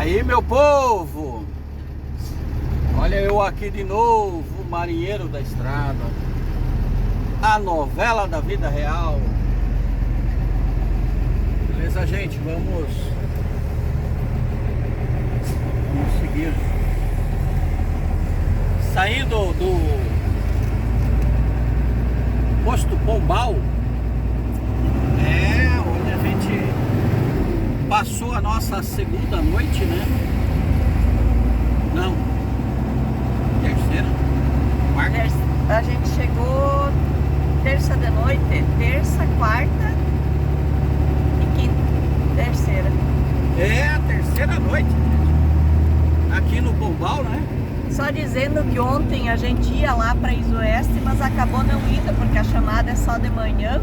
Aí, meu povo, olha eu aqui de novo, marinheiro da estrada, a novela da vida real. Beleza, gente? Vamos seguir. Saindo do posto Pombal, onde a gente passou a nossa segunda noite, né? Não, terceira, quarta. A gente chegou terça de noite, terça, quarta e quinta. Terceira. É a terceira noite aqui no Pombal, né? Só dizendo que ontem a gente ia lá para Isoeste, mas acabou não indo, porque a chamada é só de manhã.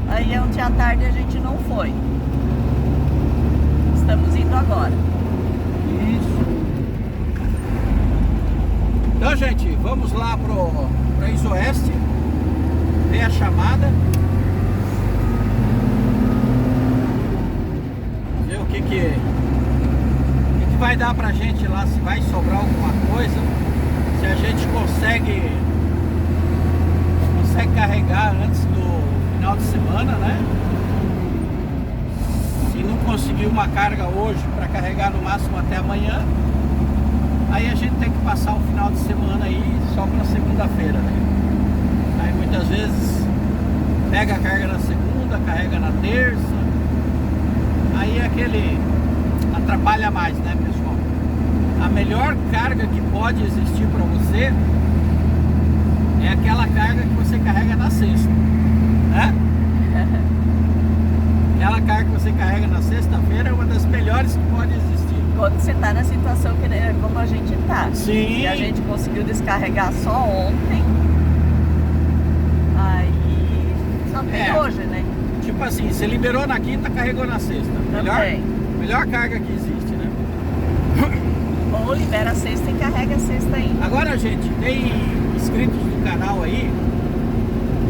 Aí ontem à tarde a gente não foi. Estamos indo agora. Isso. Então, gente, vamos lá para Isoeste. Tem a chamada. Ver o que vai dar pra gente lá, se vai sobrar alguma coisa, se a gente consegue carregar antes do final de semana, né? Se não conseguir uma carga hoje para carregar no máximo até amanhã, aí a gente tem que passar o final de semana aí só para segunda-feira, né? Aí muitas vezes pega a carga na segunda, carrega na terça, aí aquele atrapalha mais, né, pessoal? A melhor carga que pode existir para você é aquela carga que você carrega na sexta, né? Aquela carga que você carrega na sexta-feira é uma das melhores que pode existir. Quando você está na situação como a gente está. Sim. E a gente conseguiu descarregar só ontem. Aí só tem hoje, né? Tipo assim, você liberou na quinta, carregou na sexta. Melhor carga que existe, né? Ou libera a sexta e carrega a sexta ainda. Agora, gente, tem inscritos do canal aí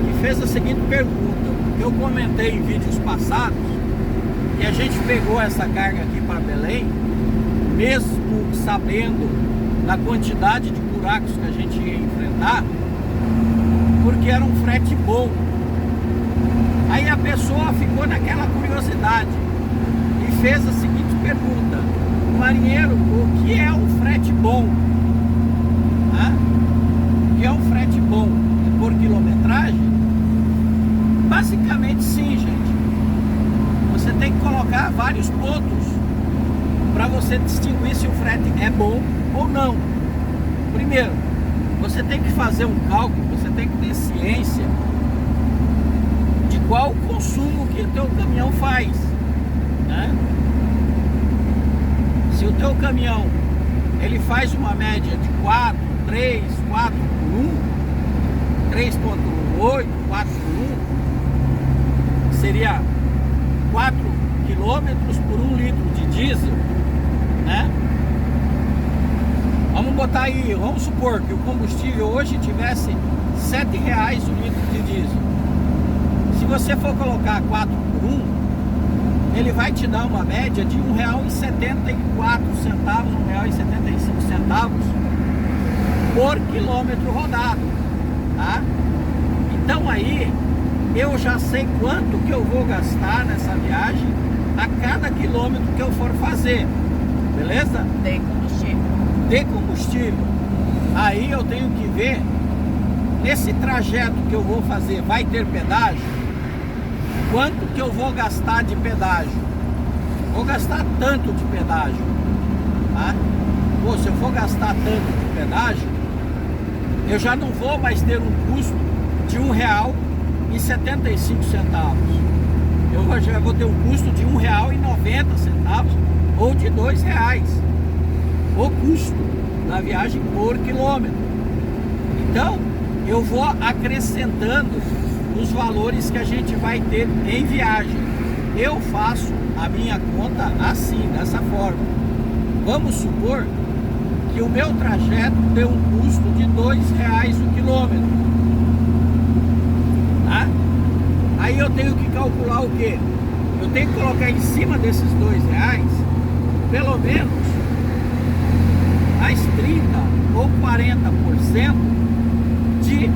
que fez a seguinte pergunta, que eu comentei em vídeos passados, que a gente pegou essa carga aqui para Belém, mesmo sabendo da quantidade de buracos que a gente ia enfrentar, porque era um frete bom. Aí a pessoa ficou naquela curiosidade e fez a seguinte pergunta: marinheiro, o que é um frete bom? O que é um frete bom? Por quilometragem? Basicamente sim, gente. Você tem que colocar vários pontos para você distinguir se o frete é bom ou não. Primeiro, você tem que fazer um cálculo, você tem que ter ciência de qual o consumo que o teu caminhão faz, né? Se o teu caminhão ele faz uma média de 4 por 1, 3.8, 4 por 1, seria 4 quilômetros por 1 litro de diesel, né? Vamos botar aí, vamos supor que o combustível hoje tivesse R$7 o litro de diesel. Se você for colocar 4 por 1, ele vai te dar uma média de R$1,74, R$1,75 por quilômetro rodado, tá? Então aí eu já sei quanto que eu vou gastar nessa viagem a cada quilômetro que eu for fazer, beleza? De combustível. De combustível. Aí eu tenho que ver, nesse trajeto que eu vou fazer, vai ter pedágio? Quanto que eu vou gastar de pedágio? Vou gastar tanto de pedágio, tá? Pô, se eu for gastar tanto de pedágio, eu já não vou mais ter um custo de R$1,75. Eu já vou ter um custo de R$1,90 ou de R$2. O custo da viagem por quilômetro. Então, eu vou acrescentando os valores que a gente vai ter em viagem. Eu faço a minha conta assim, dessa forma. Vamos supor que o meu trajeto tem um custo de R$2 o quilômetro, tá? Aí eu tenho que calcular o quê? Eu tenho que colocar em cima desses R$2 pelo menos mais 30 ou 40% de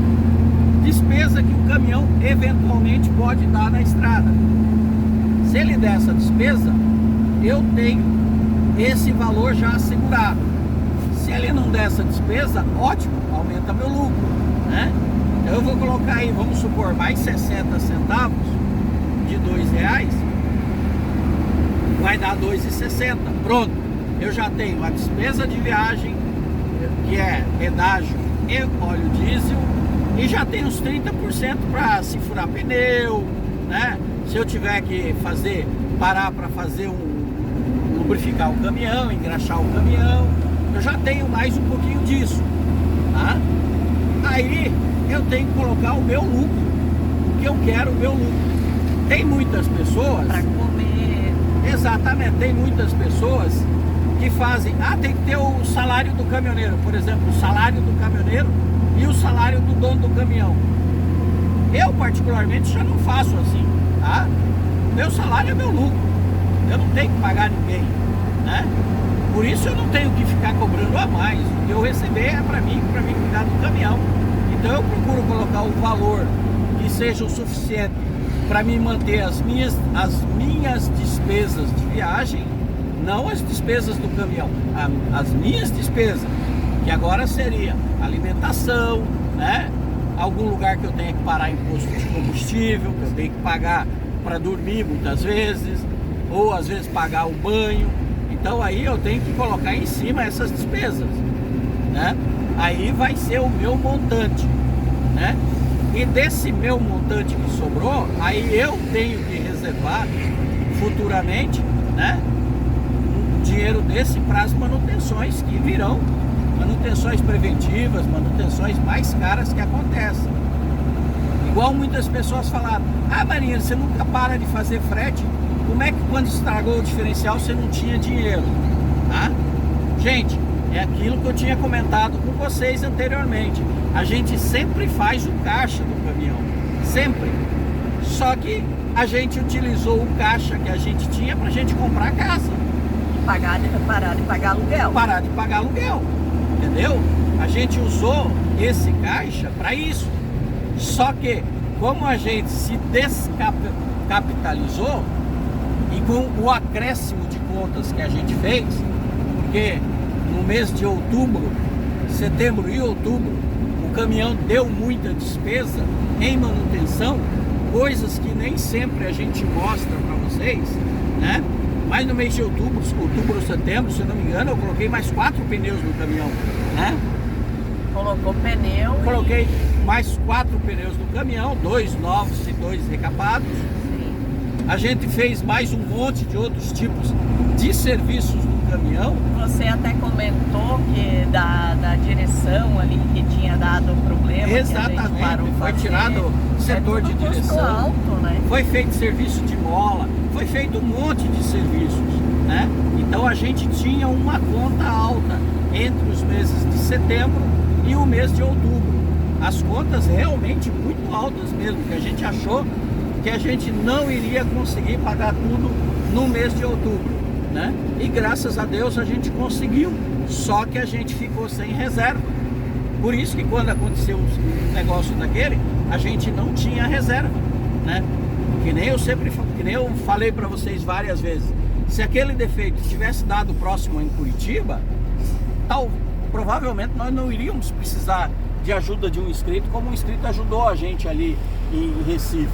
despesa que o caminhão eventualmente pode dar na estrada. Se ele der essa despesa, eu tenho esse valor já assegurado. Se ele não der essa despesa, ótimo, aumenta meu lucro, né? Então eu vou colocar aí, vamos supor, mais 60 centavos de R$2, vai dar 2,60. Pronto, eu já tenho a despesa de viagem, que é pedágio e óleo diesel, e já tenho os 30% para se furar pneu, né? Se eu tiver que parar para fazer lubrificar o caminhão, engraxar o caminhão, eu já tenho mais um pouquinho disso, tá? Aí eu tenho que colocar o meu lucro, o que eu quero, o meu lucro. Tem muitas pessoas para comer. Exatamente, tem muitas pessoas que fazem, tem que ter o salário do caminhoneiro, por exemplo, o salário do caminhoneiro e o salário do dono do caminhão. Eu particularmente já não faço assim, tá? Meu salário é meu lucro, eu não tenho que pagar ninguém, né? Por isso eu não tenho que ficar cobrando a mais. O que eu receber é para mim cuidar do caminhão. Então eu procuro colocar o valor que seja o suficiente para me manter as minhas despesas de viagem, não as despesas do caminhão, as minhas despesas, que agora seria alimentação, né? Algum lugar que eu tenha que parar em posto de combustível, que eu tenho que pagar para dormir muitas vezes, ou às vezes pagar o banho. Então aí eu tenho que colocar em cima essas despesas, né? Aí vai ser o meu montante, né? E desse meu montante que sobrou, aí eu tenho que reservar futuramente, né, um dinheiro desse para as manutenções que virão, manutenções preventivas, manutenções mais caras que acontecem. Igual muitas pessoas falaram: Marinheiro, você nunca para de fazer frete, como é que quando estragou o diferencial você não tinha dinheiro? Tá? Gente, é aquilo que eu tinha comentado com vocês anteriormente. A gente sempre faz o caixa do caminhão, sempre. Só que a gente utilizou o caixa que a gente tinha para a gente comprar casa. Parar de pagar aluguel. Parar de pagar aluguel, entendeu? A gente usou esse caixa para isso. Só que, como a gente se descapitalizou, e com o acréscimo de contas que a gente fez, porque no mês de outubro, setembro e outubro, o caminhão deu muita despesa em manutenção, coisas que nem sempre a gente mostra para vocês, né? Mas no mês de outubro, setembro, se não me engano, eu coloquei mais 4 pneus no caminhão, né? Colocou pneu. Coloquei mais 4 pneus no caminhão, 2 novos e 2 recapados. A gente fez mais um monte de outros tipos de serviços no caminhão. Você até comentou que da direção ali que tinha dado problema. Exatamente, foi tirado o setor de direção. Alto, né? Foi feito serviço de mola, foi feito um monte de serviços, né? Então a gente tinha uma conta alta entre os meses de setembro e o mês de outubro. As contas realmente muito altas mesmo, que a gente achou que a gente não iria conseguir pagar tudo no mês de outubro, né? E graças a Deus a gente conseguiu, só que a gente ficou sem reserva. Por isso que quando aconteceu um negócio daquele, a gente não tinha reserva, né? Que nem eu falei para vocês várias vezes, se aquele defeito tivesse dado próximo em Curitiba, provavelmente nós não iríamos precisar de ajuda de um inscrito, como um inscrito ajudou a gente ali em Recife.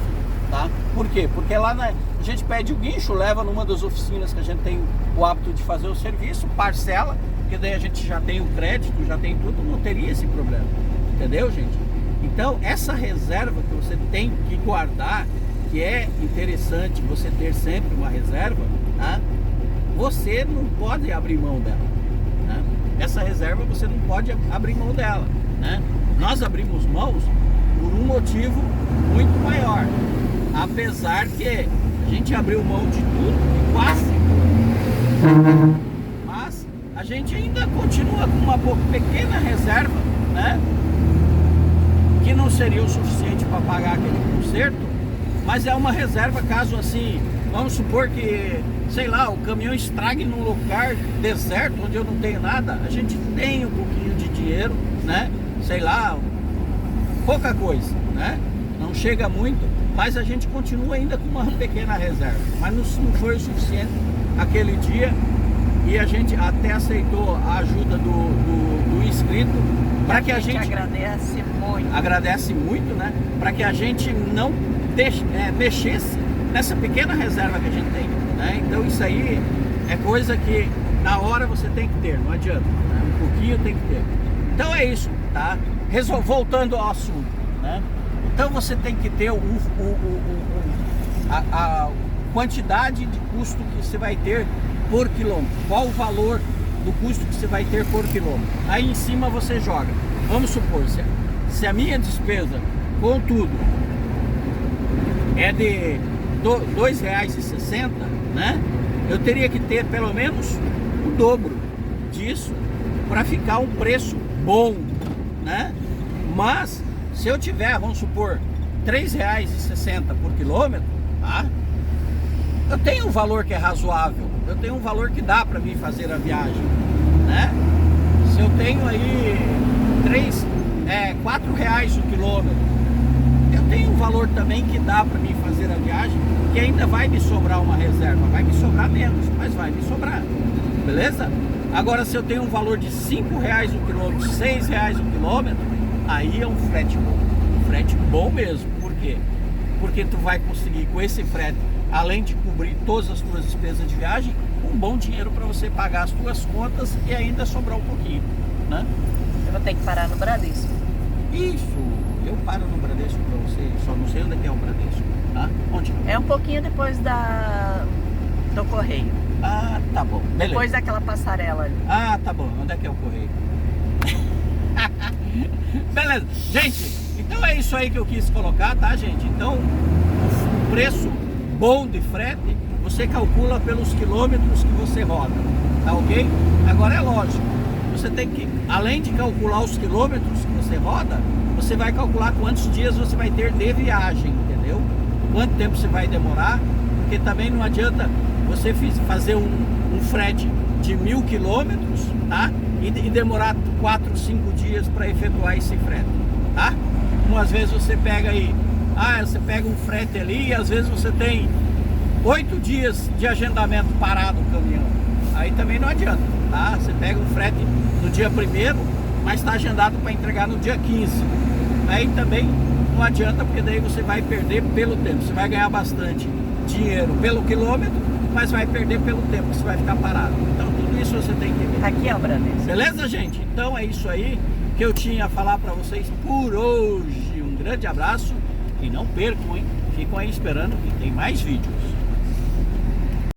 Tá? Por quê? Porque lá a gente pede o guincho, leva numa das oficinas que a gente tem o hábito de fazer o serviço, parcela, porque daí a gente já tem o crédito, já tem tudo, não teria esse problema. Entendeu, gente? Então, essa reserva que você tem que guardar, que é interessante você ter sempre uma reserva, tá? Você não pode abrir mão dela, né? Essa reserva você não pode abrir mão dela, né? Nós abrimos mãos por um motivo muito maior. Apesar que a gente abriu mão de tudo, quase tudo, mas a gente ainda continua com uma pequena reserva, né? Que não seria o suficiente para pagar aquele conserto, mas é uma reserva caso assim, vamos supor que, sei lá, o caminhão estrague num lugar deserto, onde eu não tenho nada, a gente tem um pouquinho de dinheiro, né? Sei lá, pouca coisa, né? Não chega muito, mas a gente continua ainda com uma pequena reserva. Mas não foi o suficiente aquele dia e a gente até aceitou a ajuda do inscrito para que a gente agradece muito, né? Para que a gente não mexesse nessa pequena reserva que a gente tem, né? Então isso aí é coisa que na hora você tem que ter, não adianta, né? Um pouquinho tem que ter. Então é isso, tá? Voltando ao assunto, né? Então você tem que ter a quantidade de custo que você vai ter por quilômetro. Qual o valor do custo que você vai ter por quilômetro? Aí em cima você joga. Vamos supor, se a minha despesa com tudo é de R$ 2,60, né? Eu teria que ter pelo menos o dobro disso para ficar um preço bom, né? Mas se eu tiver, vamos supor, R$ 3,60 por quilômetro, tá? Eu tenho um valor que é razoável, eu tenho um valor que dá para mim fazer a viagem, né? Se eu tenho aí R$ 4 o quilômetro, eu tenho um valor também que dá para mim fazer a viagem, que ainda vai me sobrar uma reserva, vai me sobrar menos, mas vai me sobrar, beleza? Agora se eu tenho um valor de R$ 5 o quilômetro, R$ 6 o quilômetro, aí é um frete bom mesmo. Por quê? Porque tu vai conseguir com esse frete, além de cobrir todas as tuas despesas de viagem, um bom dinheiro para você pagar as tuas contas e ainda sobrar um pouquinho, né? Eu vou ter que parar no Bradesco. Isso, eu paro no Bradesco para você, só não sei onde é que é o Bradesco, tá? Onde? É um pouquinho depois do Correio. Ah, tá bom, beleza. Depois daquela passarela ali. Ah, tá bom, onde é que é o Correio? Beleza, gente, então é isso aí que eu quis colocar, tá, gente? Então, o preço bom de frete, você calcula pelos quilômetros que você roda, tá ok? Agora é lógico, você tem que, além de calcular os quilômetros que você roda, você vai calcular quantos dias você vai ter de viagem, entendeu? Quanto tempo você vai demorar, porque também não adianta você fazer um frete de 1.000 quilômetros, tá? E demorar 4, 5 dias para efetuar esse frete, tá? Umas vezes você pega aí, você pega um frete ali e às vezes você tem 8 dias de agendamento parado o caminhão. Aí também não adianta, tá? Você pega um frete no dia 1º, mas está agendado para entregar no dia 15. Aí também não adianta, porque daí você vai perder pelo tempo. Você vai ganhar bastante dinheiro pelo quilômetro, mas vai perder pelo tempo que você vai ficar parado. Então tudo isso você tem que ver. Aqui é o Bradesco. Beleza, gente? Então é isso aí que eu tinha a falar para vocês por hoje. Um grande abraço e não percam, hein? Ficam aí esperando que tem mais vídeos.